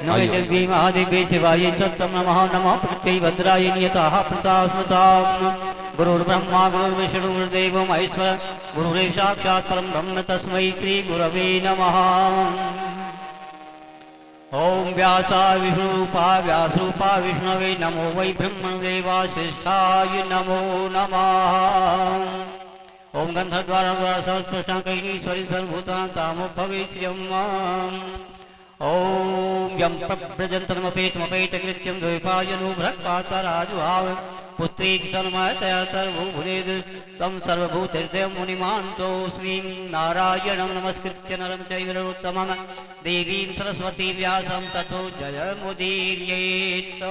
नमः देवी महादेवे शिवाय सत्यं नमः नमः प्रत्यय भद्राय नियतः प्रता स्मृताम् गुरुर्ब्रह्मा गुरुर्विष्णु गुरुर्देवो महेश्वर गुरुरेव साक्षात् परं ब्रह्म तस्मै श्री गुरवे नमः। ओम व्यासाय व्यासरूपाय विष्णवे नमो वै ब्रह्मदेवाशिष्ठाय नमो नमः। ओम गंधद्वारा सहस्रष्टाकैश्वरी सर्वभूतानां तामोद्भवे श्रियम्। ओम यं प्रव्रजन्तमपेतमपेतकृत्यं द्वैपायनो भ्रक्पातराजुहाव पुत्री तन्मयतया सर्वभूतेद तं सर्वभूतेर्देवं मुनिमान्तोऽस्मि नारायणं नमस्कृत्य नरं चैव नरोत्तमं देवीं सरस्वती व्यासं ततो जयमुदीरयेत्।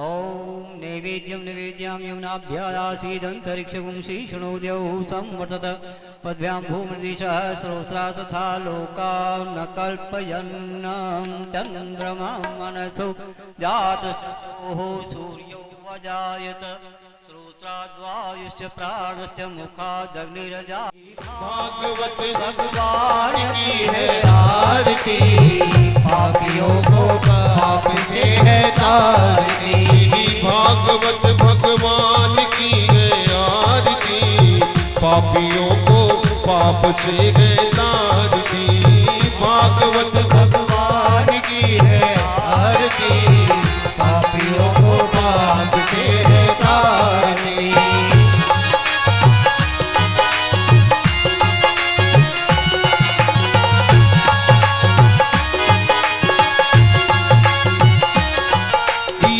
ओम नैवेद्यं नैवेद्यां यमुनाभ्यासीदन्तरिक्षगुं श्रीशुणोद्यौ संवर्तत पद्भ्यां भूमिर्दिशः स्रोत्रा तथा लोका न कल्पयन् चन्द्रमा मनसो जातश्चोः सूर्यो वजायत श्रोत्राद्वायुश्च प्राणश्च मुखादग्निरजा। भागवत भगवान की है आरती पापियों को पाप से है तारती। भागवत भगवान की है आरती पापियों को पाप से है तारती। भागवत भगवान की है आरती पापियों को पाप से है तारती।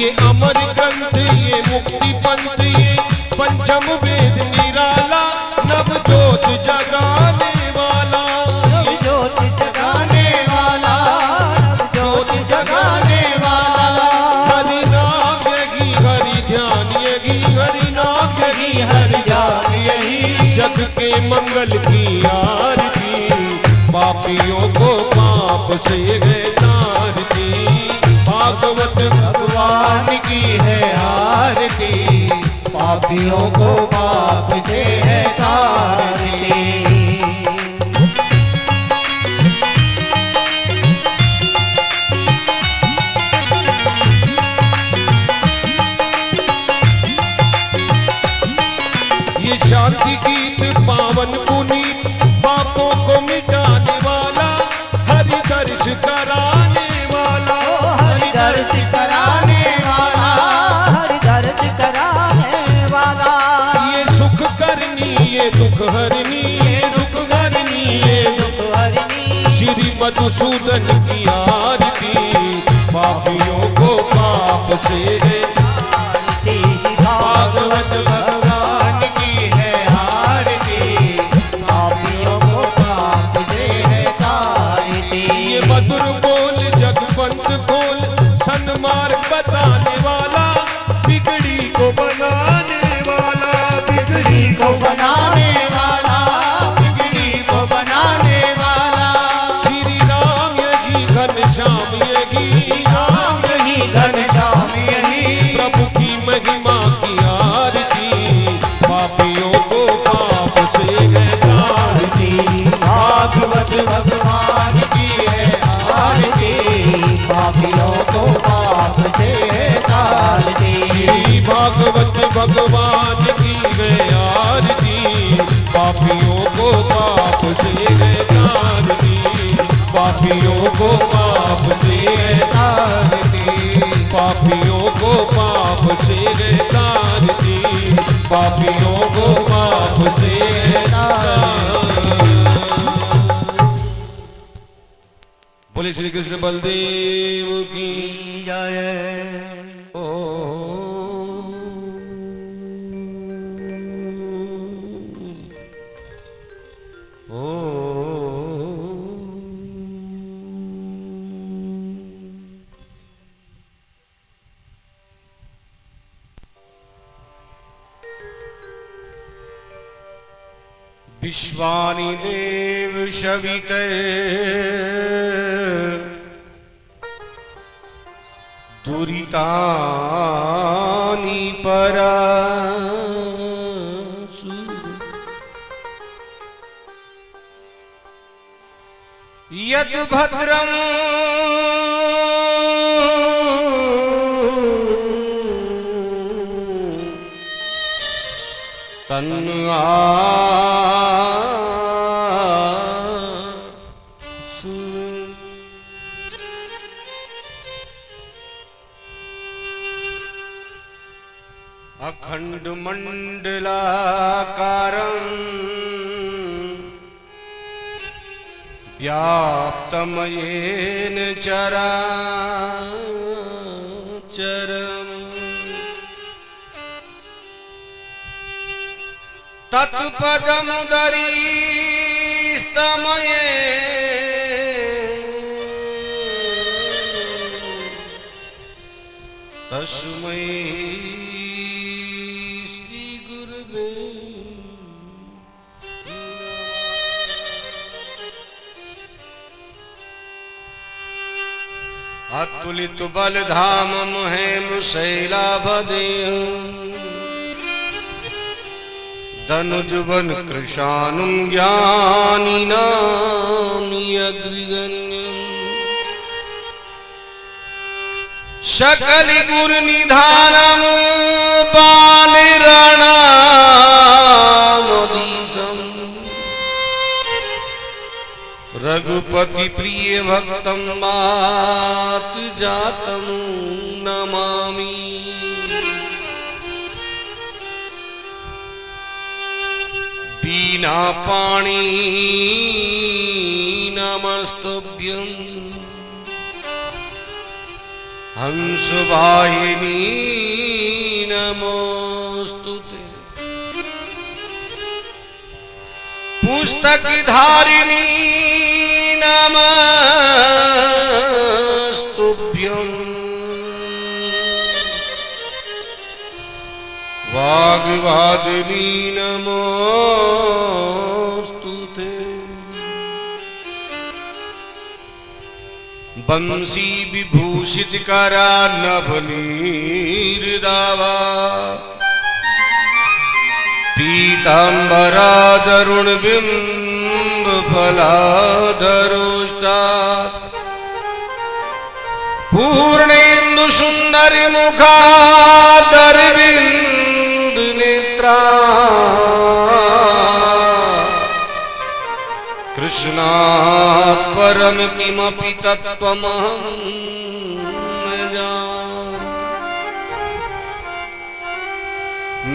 ये अमर ग्रंथ ये मुक्ति पंथ ये पंचम वेद निराला नव ज्योत जगाने वाला। ज्योत जगाने वाला ज्योत जगाने वाला। हरि नाम यही हरि ध्यान यही हरि नाम यही हरि ध्यान यही जग के मंगल की आरती पापियों को पाप से है तारती। भागवत भगवान की है आरती पापियों को पाप से है तारती। ये शांति गीत पावन पुनीत पापों को मिटाने वाला हरि दर्श कराने वाला। हरि दर्श कराने वाला हरि दर्श कराने वाला। ये सुख करनी ये दुख हरनी ये सुख हरनी ये दुख हरनी। श्री मधुसूदन की आरती पापियों को पाप से है। भागवत भगवान की है आरती पापियों को पाप से है तारती। ये मधुर बोल जगवंत खोल सन्मार्ग बताने वाला बिगड़ी को बनाने वाला। बिगड़ी को बनाने वाला बिगड़ी को बनाने वाला। श्री राम यही घनश्याम यही राम यही घनश्याम यही प्रभु की महिमा की आरती पापियों को पाप से है तारती। भागवत भगवान की है आरती पापियों को पाप से है तारती। भागवत भगवान की है आरती पापियों को पाप से है तारती। पापियों को पाप से है तारती। पापियों को पाप से है तारती। पापियों को पाप से है तारती। बोले श्री कृष्ण बलदेव की जय। ओ विश्वानि देव शविते दुरितानि पराशुर यद भद्रम अखंड मंडलाकारं व्याप्तमयेन चराचरम् तत्पदमुदरीस्तमये तस्मै श्री गुरुवे अतुलित बलधामं हेमशैलाभदेहम् धनुजवन कृशानुं ज्ञानिनामियग्रगण्यम् सकलि गुरुनिधानं बालिरणामधीशम् रघुपति प्रिय भक्तं मात जातं नमामि बीना पाणी नमस्तुभ्यं हंसवाहिनी नमोस्तुते पुस्तकधारिणी नमस्तुभ्यं वाग्वादिनी नमोस्तुते बंसी विभूषित करा नभनीरदावा पीतांबरा दरुण बिंब फलाधरोष्टा पूर्णेन्दु सुंदरी मुखादरविंद नेत्रा कृष्णात् परम किमपि तत्त्वमहं न जाने।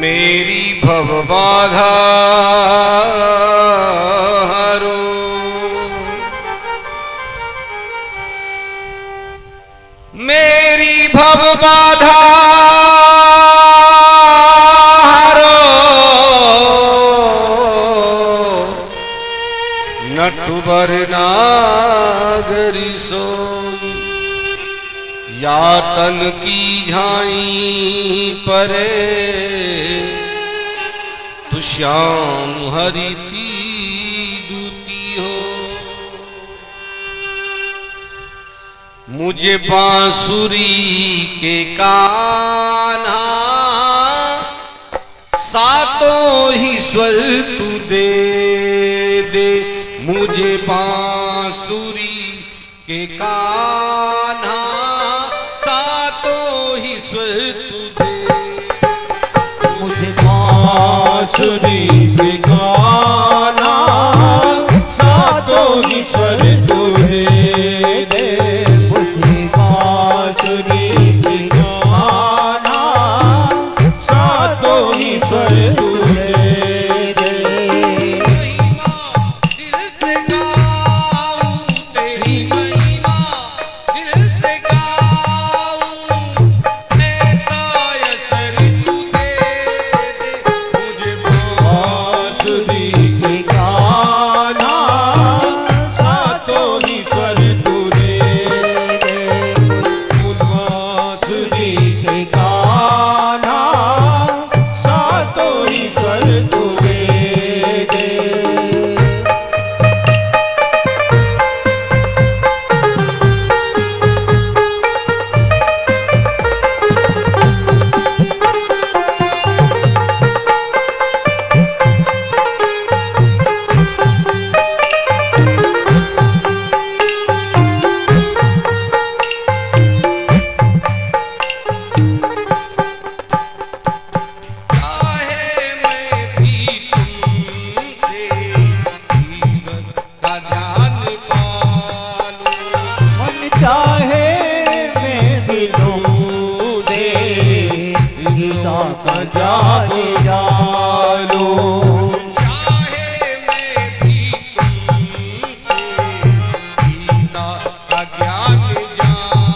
मेरी भवबाधा हरो मेरी भवबाधा नटुबर नागरी सोई यातन की झाई परे तु श्याम हरिती दूती हो। मुझे बांसुरी के कान्हा सातों ही स्वर तू दे दे। मुझे बांसुरी के कान्हा सातों ही स्वर तू दे। मुझे बांसुरी के कान्हा सातों ही स्वर तू दे दे। मुझे बांसुरी के कान्हा सातों ही स्वर तू दे दे। का जाग जालो। चाहे मैं भी तुमसे गीता का ज्ञान जानूं,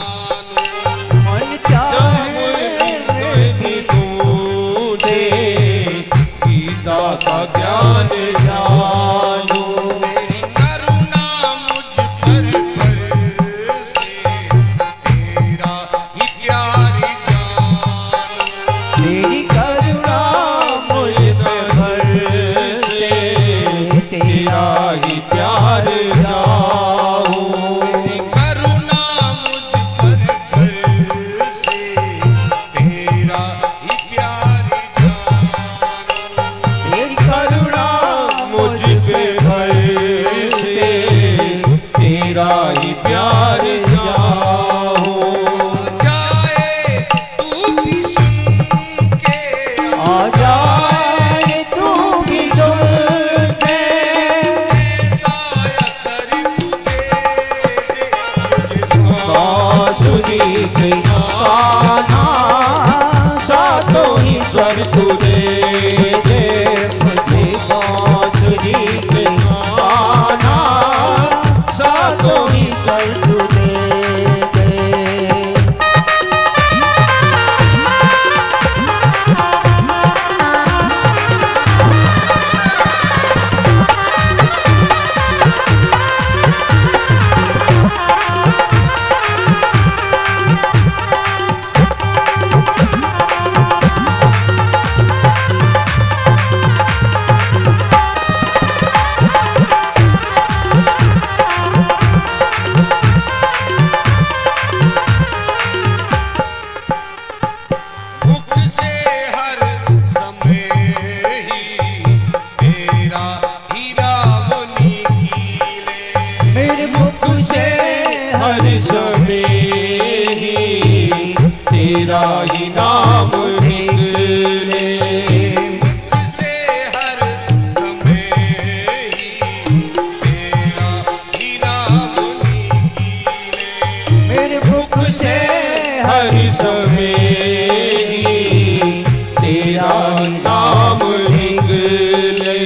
मन चाहे मैं भी तुझे गीता का ज्ञान जानो। तेरी करुणा मुझ पर बरसे, तेरा ही प्यार जानूं। तेरी करुणा मुझ पे बरसे, तेरा ही प्यार जाओ। करुणा मुझ पर बरसे, तेरा ही प्यार जानूं। तेरी करुणा मुझ पे बरसे तेरा ही प्यार जाओ। जाए तू भी सुन के आ जाए तू भी सुन के, ऐसा असर तुझे बांसुरी के गाना सातों ही स्वर तुझे दे। मुझे बांसुरी के गाना सातों ही स्वर तुझे दे। मुख से हर समय ही तेरा हीरा वो निकले। मेरे मुख से हर समय ही तेरा ही नाम निकले। मुख से हर समय ही तेरा हीरा वो निकले। मेरे मुख से हर समय ही तेरा नाम निकले।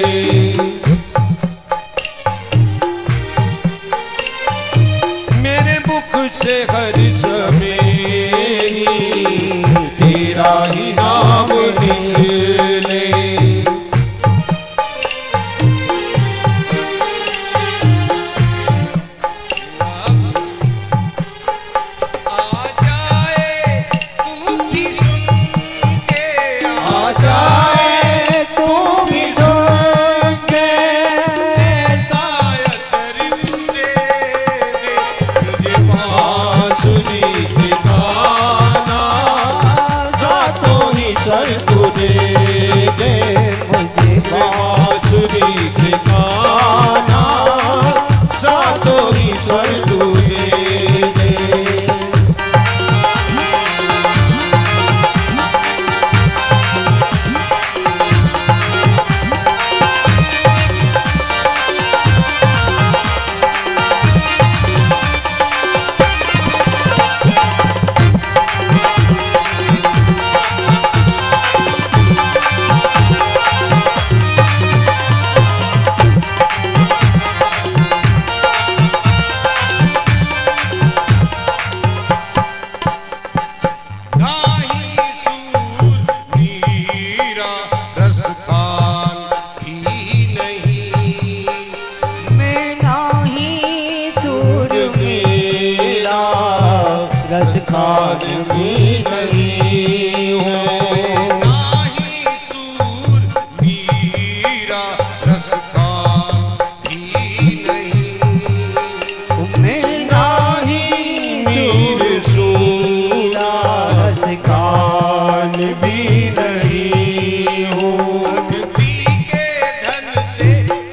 मेरे मुख से हर समय ही तेरा ही नाम निकले। आ जाए तू भी सुन के, आ जाए तू भी सुन के, ऐसा असर तुझे दे। तुझे बांसुरी के गाना सातों ही स्वर तुझे दे। मुझे बांसुरी के गाना सातों ही स्वर तुझे दे। नाही सूर मीरा रसखान ही नहीं। मैं नाही दूर मेरा रसखान भी नहीं हो। नाही सूर मीरा रसखान ही नहीं। मैं नाही मीर सूरा रसखान भी नहीं हो। भक्ति के धन से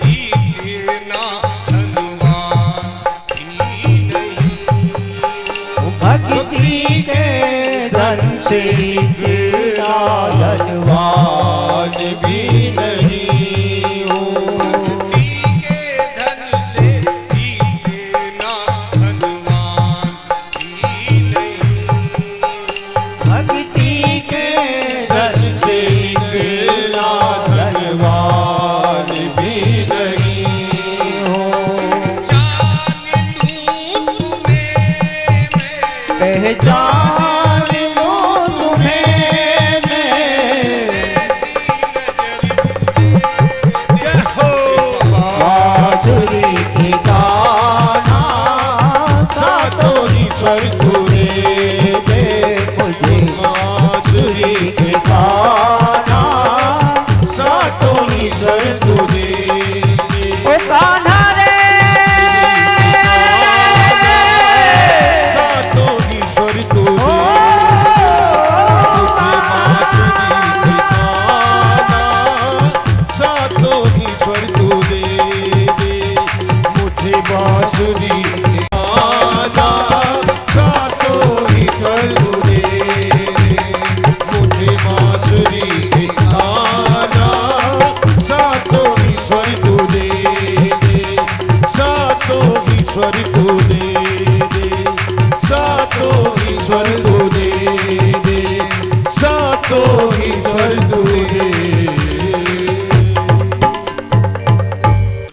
इतना धनवान ही नहीं। भक्ति के धन से तेरा धनवान भी नहीं हो। भक्ति के धन से इतना धनवान ही नहीं। भक्ति के धन से ईश्वर तू है।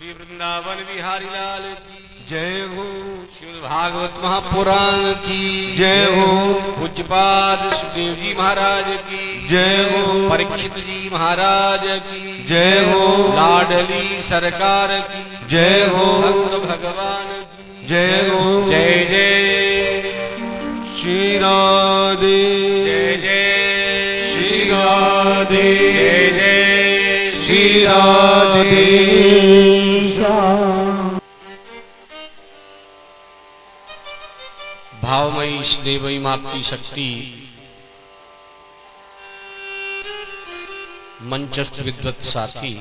वृंदावन बिहारी लाल की जय हो, श्रीमद् भागवत महापुराण की जय हो, पूज्यपाद सुखदेव जी महाराज की जय हो, परीक्षित जी महाराज की जय हो, लाडली सरकार की जय हो, भक्त भगवान की जय हो। जय जय श्री राधे, जय जय श्री राधे, जय जय श्री राधे। भावमयी स्नेहमयी माँ की शक्ति मंचस्थ विद्वत साथी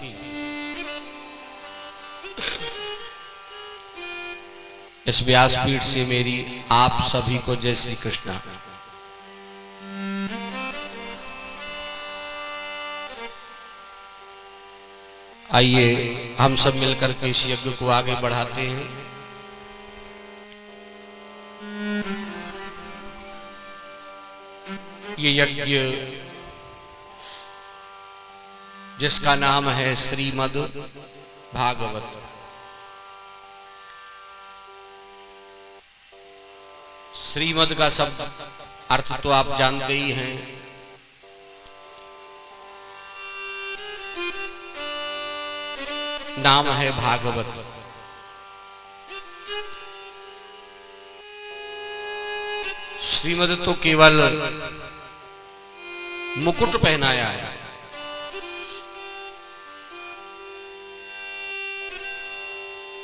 इस व्यासपीठ से मेरी आप सभी को जय श्री कृष्ण। आइए हम सब मिलकर के इस यज्ञ को आगे बढ़ाते हैं। ये यज्ञ जिसका नाम है श्रीमद् भागवत, श्रीमद् का शब्द अर्थ तो आप जानते ही हैं। नाम है भागवत। श्रीमद् तो केवल मुकुट पहनाया है।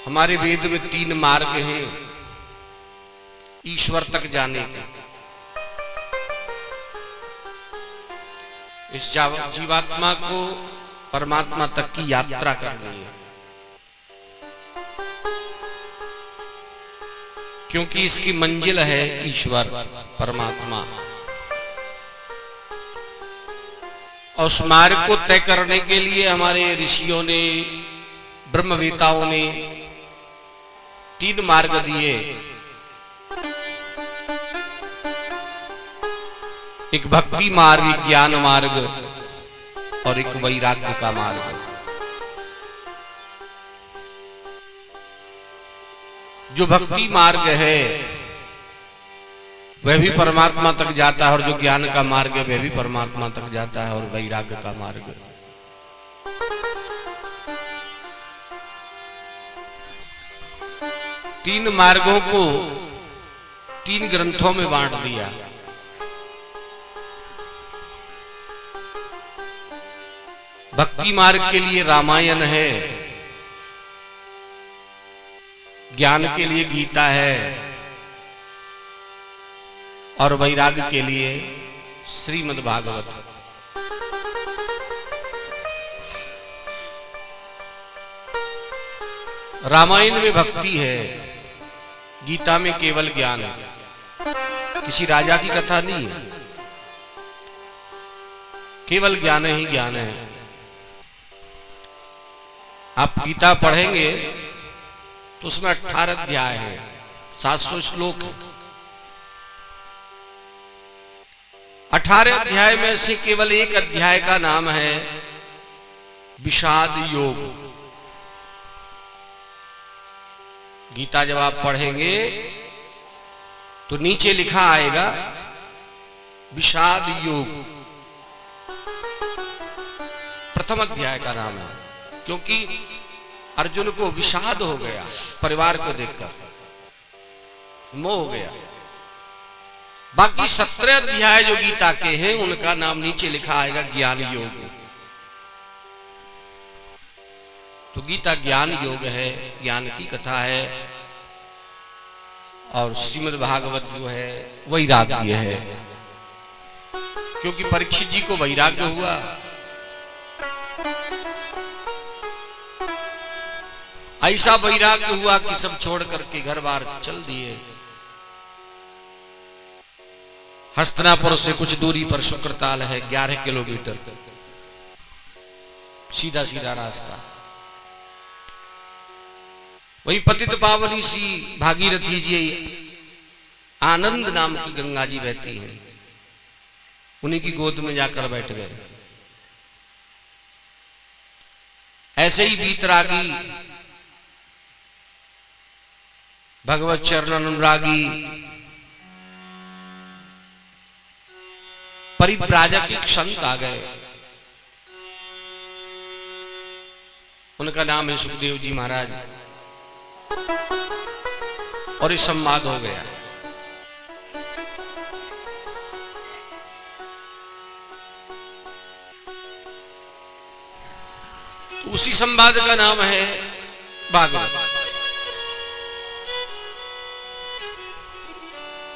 हमारे वेद में 3 मार्ग हैं ईश्वर तक जाने के। इस जीवात्मा को परमात्मा तक की यात्रा करनी है, क्योंकि इसकी मंजिल है ईश्वर परमात्मा। और उस मार्ग को तय करने के लिए हमारे ऋषियों ने, ब्रह्मवेताओं ने 3 मार्ग दिए। एक भक्ति मार्ग, एक ज्ञान मार्ग और एक वैराग्य का मार्ग। जो भक्ति मार्ग है वह भी परमात्मा तक जाता है, और जो ज्ञान का मार्ग है वह भी परमात्मा तक जाता है, और वैराग्य का मार्ग। तीन मार्गों को 3 ग्रंथों में बांट दिया। भक्ति मार्ग के लिए रामायण है, ज्ञान के लिए गीता है, और वैराग्य के लिए श्रीमद् भागवत। रामायण में भक्ति है, गीता में केवल ज्ञान है। किसी राजा की कथा नहीं है, केवल ज्ञान ही ज्ञान है। आप गीता पढ़ेंगे तो उसमें 18 अध्याय है, 700 श्लोक। 18 अध्याय में से केवल एक अध्याय का नाम है विषाद योग। गीता जब आप पढ़ेंगे तो नीचे लिखा आएगा विषाद योग, प्रथम अध्याय का नाम है। क्योंकि अर्जुन को विषाद हो गया, परिवार को देखकर मोह हो गया। बाकी 17 अध्याय जो गीता के हैं उनका नाम नीचे लिखा आएगा ज्ञान योग। तो गीता ज्ञान योग है, ज्ञान की कथा है, और श्रीमद् भागवत जो है वैराग्य है। क्योंकि परीक्षित जी को वैराग्य हुआ, ऐसा वैराग्य हुआ कि सब छोड़ करके घर बार चल दिए। हस्तिनापुर से कुछ दूरी पर शुक्रताल है, 11 किलोमीटर सीधा सीधा रास्ता। वही पतित पावनी सी भागीरथी जी, आनंद नाम की गंगा जी बहती है। उन्हीं की गोद में जाकर बैठ गए। ऐसे ही वीतरागी, भगवत चरण अनुरागी, परिव्राजक एक संत आ गए। उनका नाम है सुखदेव जी महाराज। और इस संवाद हो गया। तो उसी संवाद का नाम है भागवत।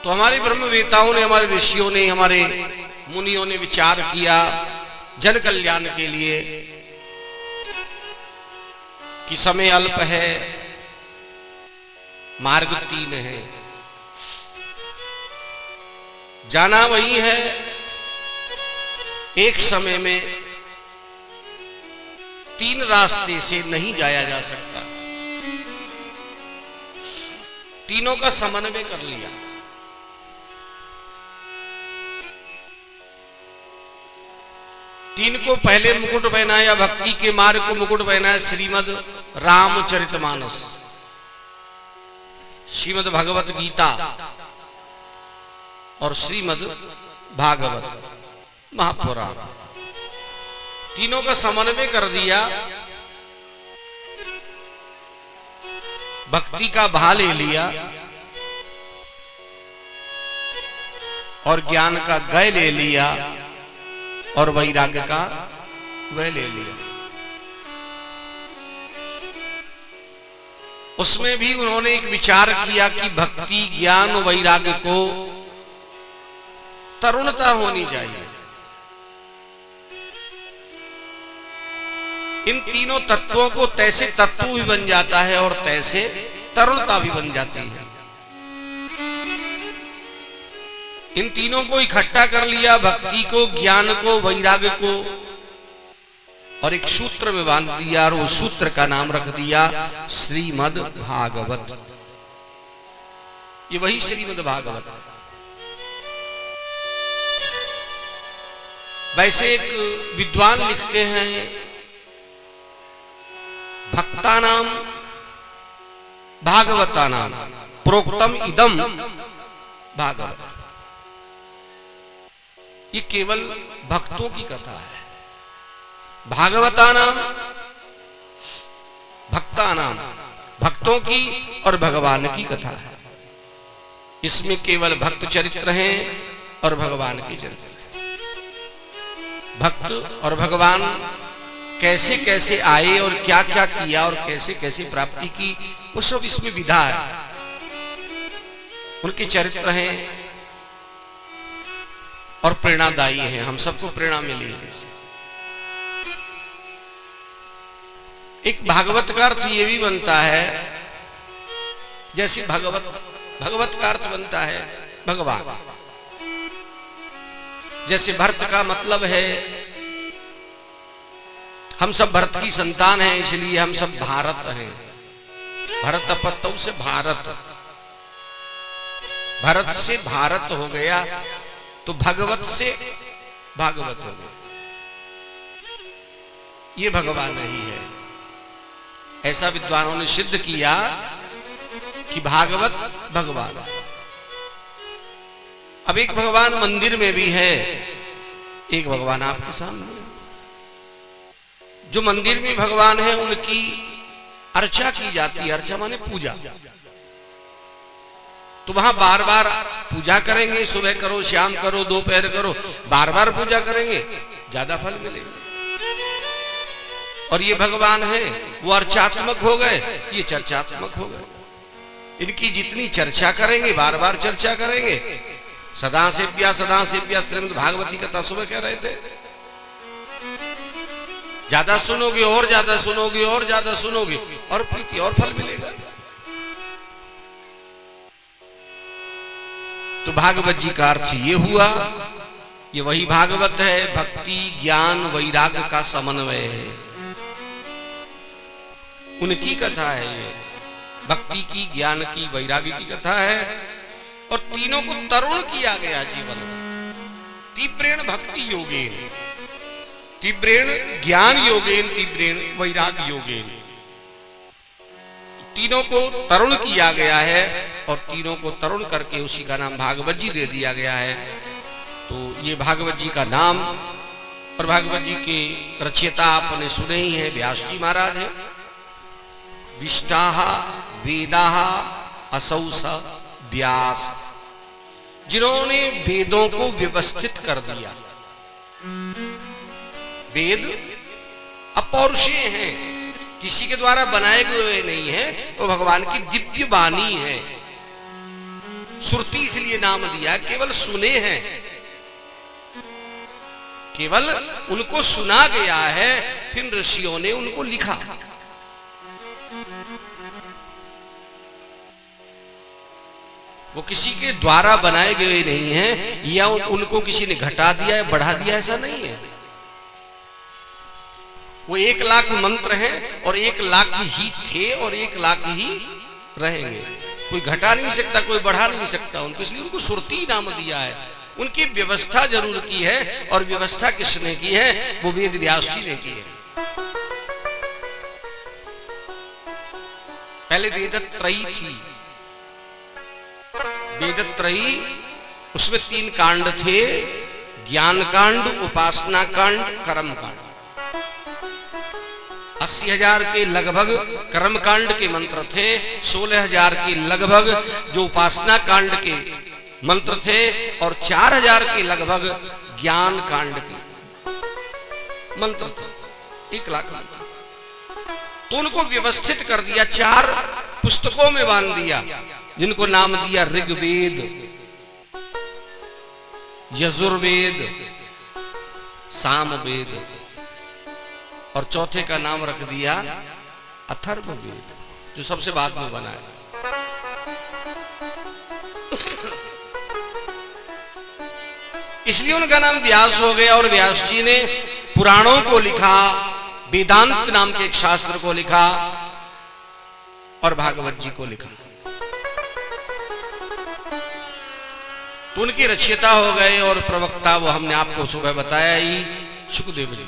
तो हमारे ब्रह्मवेताओं ने, हमारे ऋषियों ने, हमारे मुनियों ने विचार किया जन कल्याण के लिए कि समय अल्प है, मार्ग 3 है, जाना वही है। एक समय में 3 रास्ते से नहीं जाया जा सकता। तीनों का समन्वय कर लिया। तीन को पहले मुकुट पहनाया, भक्ति के मार्ग को मुकुट पहनाया श्रीमद रामचरितमानस, श्रीमद भगवत गीता और श्रीमद भागवत महापुराण। तीनों का समन्वय कर दिया। भक्ति का भा ले लिया और ज्ञान का गय ले लिया और वैराग्य का वह ले लिया। उसमें भी उन्होंने एक विचार किया कि भक्ति, ज्ञान और वैराग्य को तरुणता होनी चाहिए। इन तीनों तत्वों को तैसे तत्व भी बन जाता है और तैसे तरुणता भी बन जाती है। इन तीनों को इकट्ठा कर लिया, भक्ति को, ज्ञान को, वैराग्य को, और एक सूत्र में बांध दिया और उस सूत्र का नाम रख दिया श्रीमद् भागवत। ये वही श्रीमद् भागवत। वैसे एक विद्वान लिखते हैं, भक्तानाम भागवतानाम प्रोक्तम इदम भागवत। ये केवल भक्तों की कथा है। भागवतानाम, भक्तानाम, भक्तों की और भगवान की कथा है। इसमें केवल भक्त चरित्र हैं और भगवान के चरित्र हैं। भक्त और भगवान कैसे कैसे आए और क्या क्या किया और कैसे कैसे प्राप्ति की, वो सब इसमें विधा है। उनके चरित्र हैं और प्रेरणादायी हैं। हम सबको प्रेरणा मिली है। एक भागवत का अर्थ ये भी बनता है, जैसे भगवत का अर्थ बनता है भगवान। जैसे भरत का मतलब है, हम सब भरत की संतान हैं, इसलिए हम सब भारत हैं। भरत अपत्यौ से भारत, भरत से भारत हो गया, तो भगवत से भागवत हो गया। ये भगवान ही है। ऐसा विद्वानों ने सिद्ध किया कि भागवत भगवान। अब एक भगवान मंदिर में भी है, एक भगवान आपके सामने। जो मंदिर में भगवान है उनकी अर्चा की जाती है। अर्चा माने पूजा। तो वहां बार बार पूजा करेंगे, सुबह करो, शाम करो, दोपहर करो, बार बार पूजा करेंगे, ज्यादा फल मिलेगा। और ये भगवान है वो अर्चात्मक हो गए, ये चर्चात्मक हो गए। इनकी जितनी चर्चा करेंगे, बार बार चर्चा करेंगे, सदा से प्यास श्रीमद् भागवती कथा सुबह कह रहे थे, ज्यादा सुनोगे और ज्यादा सुनोगे और ज्यादा सुनोगे और प्रीति और फल मिलेगा। तो भागवत जी का अर्थ ये हुआ, ये वही भागवत है। भक्ति, ज्ञान, वैराग्य का समन्वय है। उनकी कथा है ये। भक्ति की, ज्ञान की, वैराग्य की कथा है। और तीनों को तरुण किया गया जीवन में। तीव्रेण भक्ति योगेन, तीव्रेण ज्ञान योगेन, तीव्रेण वैराग्य योगेन। तीनों को तरुण किया गया है और तीनों को तरुण करके उसी का नाम भागवत जी दे दिया गया है। तो ये भागवत जी का नाम, और भागवत जी के रचयिता आपने सुने ही है, व्यास जी महाराज है। विष्टाः वेदाः असौ स व्यास, जिन्होंने वेदों को व्यवस्थित कर दिया। वेद अपौरुषेय हैं, किसी के द्वारा बनाए हुए नहीं है, वो भगवान की दिव्य वाणी है। श्रुति इसलिए नाम दिया, केवल सुने हैं, केवल उनको सुना गया है, फिर ऋषियों ने उनको लिखा। वो किसी के द्वारा बनाए गए नहीं हैं, या उनको किसी ने घटा दिया है, बढ़ा दिया, ऐसा नहीं है। वो 1 लाख मंत्र हैं और 1 लाख ही थे और 1 लाख ही रहेंगे। कोई घटा नहीं सकता, कोई बढ़ा नहीं सकता उनको, इसलिए उनको सुरती नाम दिया है। उनकी व्यवस्था जरूर की है, और व्यवस्था किसने की है? वो वेद व्यास जी ने की है। पहले वेदत्रयी थी, वेदत्रयी, उसमें 3 कांड थे, ज्ञान कांड, उपासना कांड, कर्म कांड। 80,000 के लगभग कर्म कांड के मंत्र थे, 16,000 के लगभग जो उपासना कांड के मंत्र थे, और 4,000 के लगभग ज्ञान कांड के मंत्र थे। 1 लाख मंत्र। तो उनको व्यवस्थित कर दिया, 4 पुस्तकों में बांध दिया, जिनको नाम दिया ऋग्वेद, यजुर्वेद, सामवेद, और चौथे का नाम रख दिया अथर्ववेद, जो सबसे बाद में बना है। इसलिए उनका नाम व्यास हो गया, और व्यास जी ने पुराणों को लिखा, वेदांत नाम के एक शास्त्र को लिखा, और भागवत जी को लिखा। तो उनके रचयिता हो गए और प्रवक्ता वो हमने आपको सुबह बताया ही, सुखदेव जी।